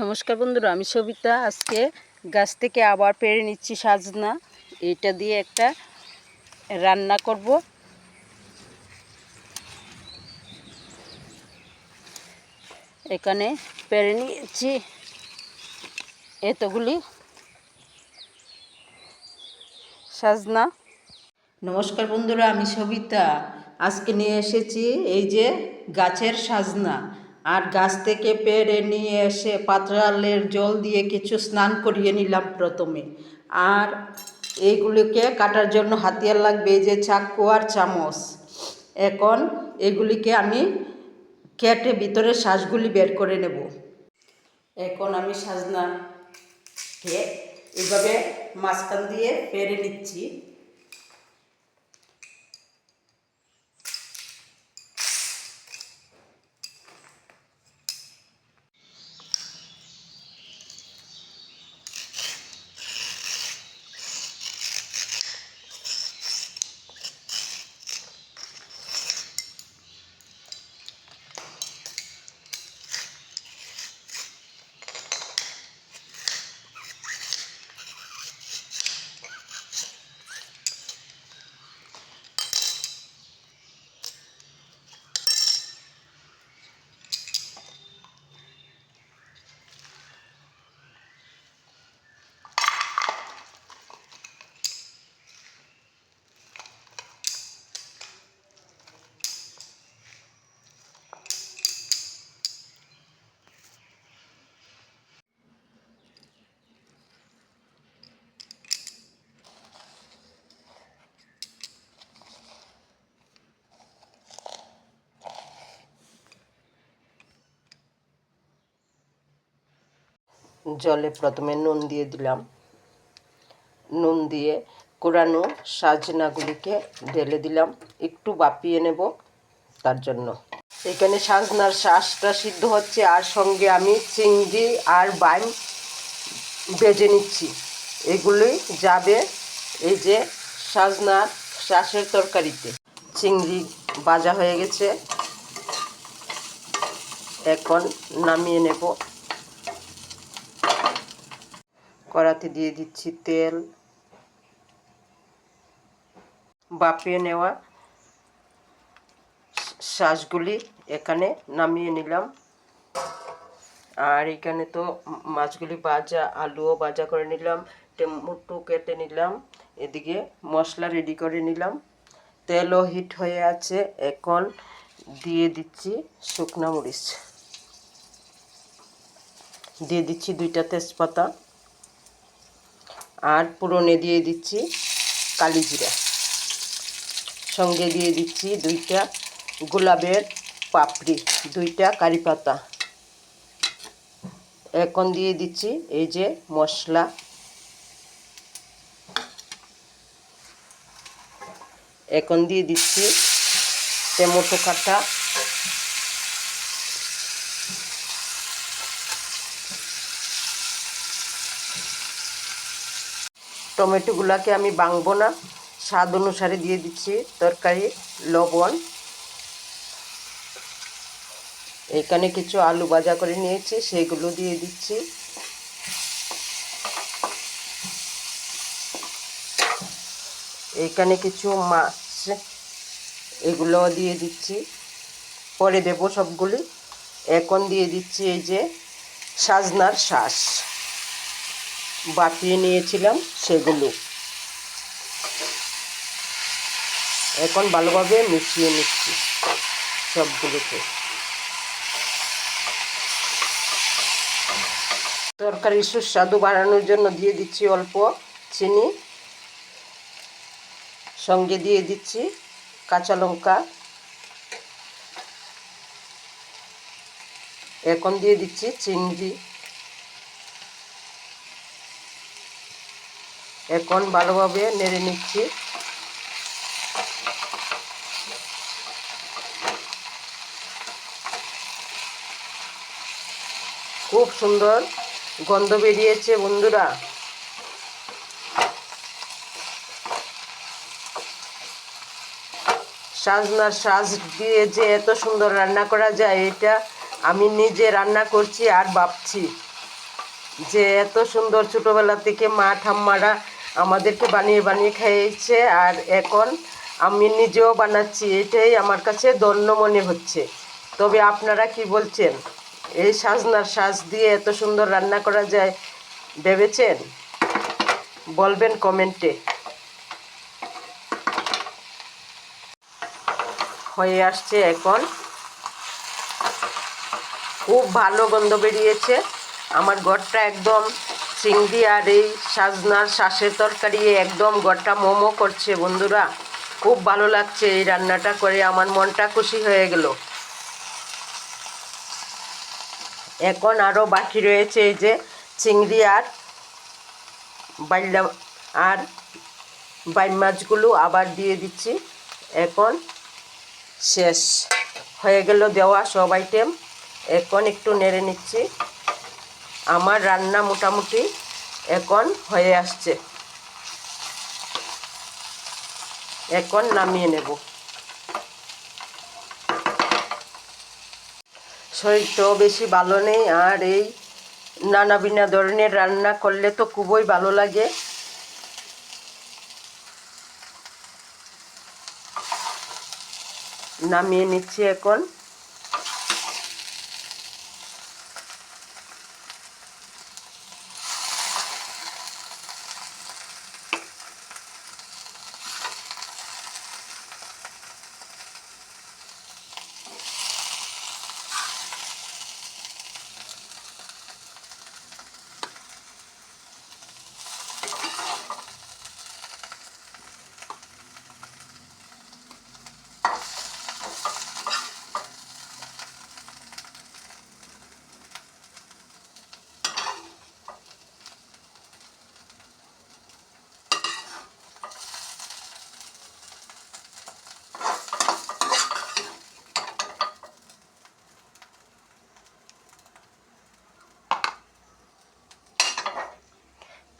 নমস্কার বন্ধুরা, আমি সবিতা। আজকে গাছ থেকে আবার পেড়ে নিচ্ছি সাজনা। এটা দিয়ে একটা রান্না করব। এখানে পেড়ে নিয়েছি এতগুলি সাজনা। নমস্কার বন্ধুরা, আমি সবিতা। আজকে নিয়ে এসেছি এই যে গাছের সাজনা। আর গাছ থেকে পেড়ে নিয়ে এসে পাত্রালের জল দিয়ে কিছু স্নান করিয়ে নিলাম প্রথমে। আর এইগুলিকে কাটার জন্য হাতিয়ার লাগবে, এই যে চাকু আর চামচ। এখন এগুলিকে আমি কেটে ভিতরে শ্বাসগুলি বের করে নেব। এখন আমি সাজনাকে এভাবে মাঝখান দিয়ে পেড়ে নিচ্ছি। জলে প্রথমে নুন দিয়ে দিলাম। নুন দিয়ে কোরানো সাজনাগুলিকে ঢেলে দিলাম, একটু ভাপিয়ে নেব তার জন্য। এখানে সাজনার শাঁসটা সিদ্ধ হচ্ছে, আর সঙ্গে আমি চিংড়ি আর বাইম ভেজে নিচ্ছি। এগুলি যাবে এই যে সাজনার শাঁসের তরকারিতে। চিংড়ি ভাজা হয়ে গেছে, এখন নামিয়ে নেব। কড়াতে দিয়ে দিচ্ছি তেল। ভাপিয়ে নেওয়া শাঁসগুলি এখানে নামিয়ে নিলাম। আর এখানে তো মাছগুলি ভাজা, আলুও ভাজা করে নিলাম, টমেটো কেটে নিলাম, এদিকে মশলা রেডি করে নিলাম। তেলও হিট হয়ে আছে, এখন দিয়ে দিচ্ছি শুকনো মরিচ, দিয়ে দিচ্ছি 2টা তেজপাতা, আর ফোড়নে দিয়ে দিচ্ছি কালি জিরা, সঙ্গে দিয়ে দিচ্ছি 2টা গোলাপের পাপড়ি, 2টা কারি পাতা। এখন দিয়ে দিচ্ছি এই যে মশলা। এখন দিয়ে দিচ্ছি টমেটো কাটা, টমেটোগুলোকে আমি ভাঙবো না, স্বাদ অনুসারে দিয়ে দিচ্ছি তরকারি লবণ। এখানে কিছু আলু ভাজা করে নিয়েছি, সেগুলো দিয়ে দিচ্ছি। এখানে কিছু মাছ, এগুলো দিয়ে দিচ্ছি, পরে দেব সবগুলি। এখন দিয়ে দিচ্ছি এই যে সাজনার শাঁস বাটিয়ে নিয়েছিলাম সেগুলো। এখন ভালোভাবে মিশিয়ে নিচ্ছি সবগুলোকে। তরকারির সুস্বাদু বাড়ানোর জন্য দিয়ে দিচ্ছি অল্প চিনি, সঙ্গে দিয়ে দিচ্ছি কাঁচা লঙ্কা। এখন দিয়ে দিচ্ছি চিংড়ি। এখন ভালোভাবে নেড়ে নিচ্ছি। খুব সুন্দর গন্ধ বেরিয়েছে বন্ধুরা। সাজনার শাঁস দিয়ে যে এত সুন্দর রান্না করা যায়, এটা আমি নিজে রান্না করছি আর ভাবছি। যে এত সুন্দর ছোটোবেলা থেকে মা ঠাম্মারা আমাদেরকে বানিয়ে বানিয়ে খাইয়েছে, আর এখন আমি নিজেও বানাচ্ছি। এটাই আমার কাছে ধন্য মনে হচ্ছে। তবে আপনারা কি বলছেন? এই সাজনার শাঁস দিয়ে এত সুন্দর রান্না করা যায় ভেবেছেন? বলবেন কমেন্টে। হয়ে আসছে এখন, খুব ভালো গন্ধ বেরিয়েছে। আমার ঘরটা একদম চিংড়ি আর এই সাজনার শাঁসের তরকারি একদম ঘরটা মোমো করছে বন্ধুরা। খুব ভালো লাগছে এই রান্নাটা করে, আমার মনটা খুশি হয়ে গেল। এখন আরও বাকি রয়েছে এই যে চিংড়ি আর বাইলা আর বাইম মাছগুলো আবার দিয়ে দিচ্ছি। এখন শেষ হয়ে গেল দেওয়া সব আইটেম। এখন একটু নেড়ে নিচ্ছি। আমার রান্না মোটামুটি এখন হয়ে আসছে। এখন নামিয়ে নেব। শরীরটাও বেশি ভালো নেই, আর এই নানা বিনা ধরনের রান্না করলে তো খুবই ভালো লাগে। নামিয়ে নিচ্ছি এখন।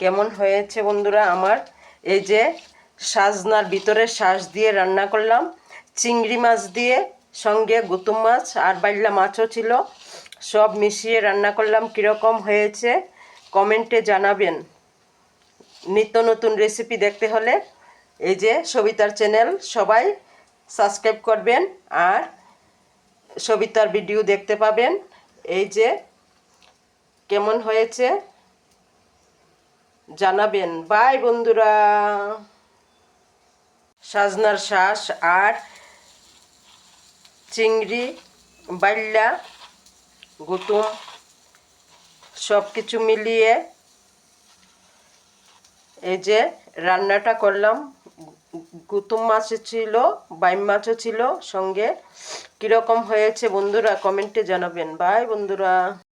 কেমন হয়েছে বন্ধুরা আমার এই যে সাজনার ভিতরে শাঁস দিয়ে রান্না করলাম, চিংড়ি মাছ দিয়ে, সঙ্গে গুতুম মাছ আর বাইলা মাছও ছিল, সব মিশিয়ে রান্না করলাম। কীরকম হয়েছে কমেন্টে জানাবেন। নিত্য নতুন রেসিপি দেখতে হলে এই যে সবিতার চ্যানেল সবাই সাবস্ক্রাইব করবেন, আর সবিতার ভিডিও দেখতে পাবেন। এই যে কেমন হয়েছে জানাবেন। বাই বন্ধুরা। সাজনার শাঁস আর চিংড়ি, বাইলা, গুতুম সব কিছু মিলিয়ে এই যে রান্নাটা করলাম। গুতুম মাছও ছিল, বাইম মাছও ছিল সঙ্গে। কীরকম হয়েছে বন্ধুরা কমেন্টে জানাবেন। বাই বন্ধুরা।